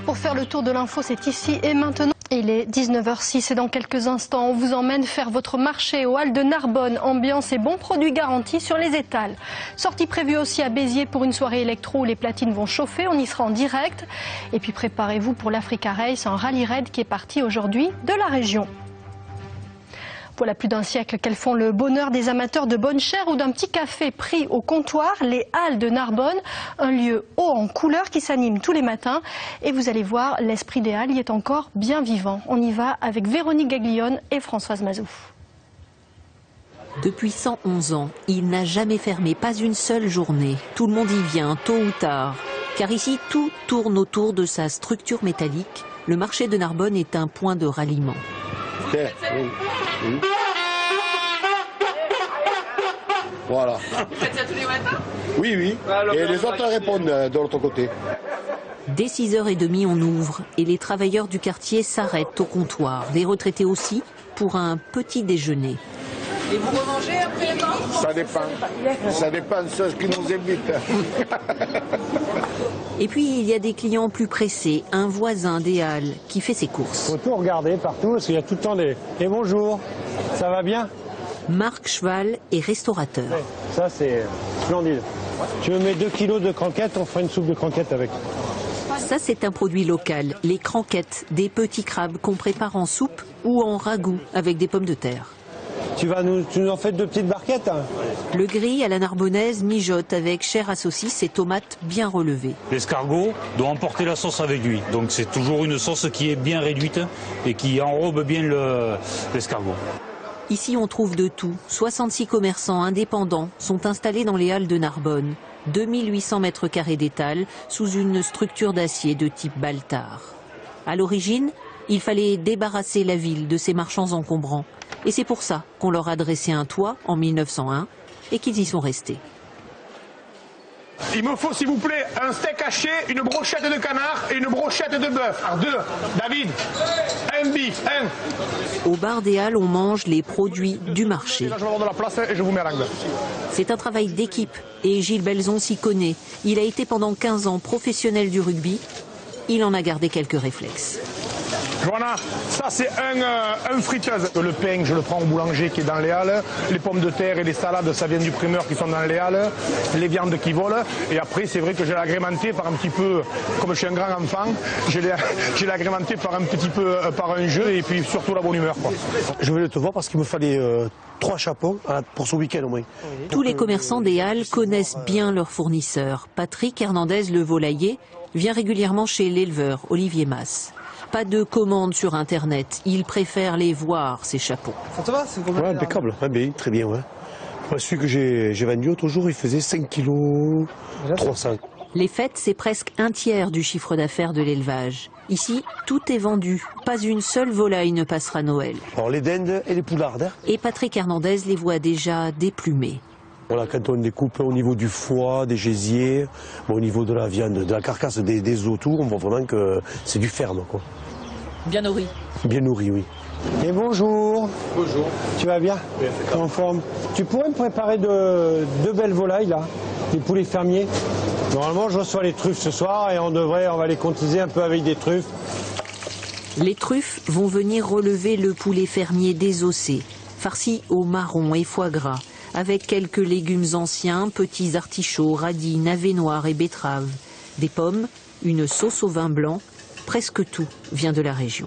Pour faire le tour de l'info, c'est ici et maintenant. Il est 19h06 et dans quelques instants, on vous emmène faire votre marché aux Halles de Narbonne. Ambiance et bons produits garantis sur les étals. Sortie prévue aussi à Béziers pour une soirée électro où les platines vont chauffer. On y sera en direct. Et puis préparez-vous pour l'Africa Race, un rallye raid qui est parti aujourd'hui de la région. Voilà plus d'un siècle qu'elles font le bonheur des amateurs de bonne chère ou d'un petit café pris au comptoir, les Halles de Narbonne, un lieu haut en couleurs qui s'anime tous les matins. Et vous allez voir, l'esprit des Halles y est encore bien vivant. On y va avec Véronique Gaglione et Françoise Mazouf. Depuis 111 ans, il n'a jamais fermé, pas une seule journée. Tout le monde y vient, tôt ou tard. Car ici, tout tourne autour de sa structure métallique. Le marché de Narbonne est un point de ralliement. Voilà. Vous faites ça tous les matins? Oui, oui. Et les autres répondent de l'autre côté. Dès 6h30, on ouvre et les travailleurs du quartier s'arrêtent au comptoir. Les retraités aussi, pour un petit déjeuner. Et vous remangez après, non? Ça dépend. Ça dépend de ceux qui nous invitent. Et puis, il y a des clients plus pressés. Un voisin des Halles qui fait ses courses. Il faut tout regarder partout parce qu'il y a tout le temps des... Et bonjour, ça va bien? Marc Cheval est restaurateur. Ouais, ça, c'est splendide. Tu me mets 2 kilos de croquettes, on fera une soupe de croquettes avec. Ça, c'est un produit local, les croquettes, des petits crabes qu'on prépare en soupe ou en ragoût avec des pommes de terre. Tu nous en fais 2 petites barquettes, hein? Le gris à la narbonnaise mijote avec chair à saucisse et tomates bien relevées. L'escargot doit emporter la sauce avec lui. Donc c'est toujours une sauce qui est bien réduite et qui enrobe bien l'escargot. Ici, on trouve de tout. 66 commerçants indépendants sont installés dans les Halles de Narbonne. 2800 mètres carrés d'étal sous une structure d'acier de type Baltard. À l'origine, il fallait débarrasser la ville de ces marchands encombrants. Et c'est pour ça qu'on leur a dressé un toit en 1901 et qu'ils y sont restés. Il me faut, s'il vous plaît, un steak haché, une brochette de canard et une brochette de bœuf. 2, David, un bif, 1. Au bar des Halles, on mange les produits du marché. Là, je vais avoir de la place et je vous mets à l'angle. C'est un travail d'équipe et Gilles Belzon s'y connaît. Il a été pendant 15 ans professionnel du rugby. Il en a gardé quelques réflexes. Johanna, ça c'est un friteuse. Le pain, je le prends au boulanger qui est dans les Halles. Les pommes de terre et les salades, ça vient du primeur qui sont dans les Halles. Les viandes qui volent. Et après, c'est vrai que j'ai agrémenté par un petit peu, comme je suis un grand enfant, j'ai agrémenté par un petit peu, par un jeu et puis surtout la bonne humeur, quoi. Je voulais te voir parce qu'il me fallait 3 chapeaux pour ce week-end au moins. Tous les commerçants des Halles connaissent bien leurs fournisseurs. Patrick Hernandez, le volailler, vient régulièrement chez l'éleveur Olivier Masse. Pas de commandes sur Internet. Il préfère les voir, ces chapeaux. Ça te va? Ouais, impeccable. Ouais, bien, très bien, ouais. Moi, celui que j'ai vendu l'autre jour, il faisait 5 kg 300. Les fêtes, c'est presque un tiers du chiffre d'affaires de l'élevage. Ici, tout est vendu. Pas une seule volaille ne passera Noël. Alors, les dindes et les poulardes. Hein. Et Patrick Hernandez les voit déjà déplumés. Voilà, quand on découpe au niveau du foie, des gésiers, bon, au niveau de la viande, de la carcasse, des os autour, on voit vraiment que c'est du ferme, quoi. Bien nourri. Bien nourri, oui. Et bonjour. Bonjour. Tu vas bien? Bien, en forme. Tu pourrais me préparer 2 belles volailles, là, des poulets fermiers? Normalement, je reçois les truffes ce soir et on va les contiser un peu avec des truffes. Les truffes vont venir relever le poulet fermier désossé, farci au marron et foie gras, avec quelques légumes anciens, petits artichauts, radis, navets noirs et betteraves, des pommes, une sauce au vin blanc. Presque tout vient de la région.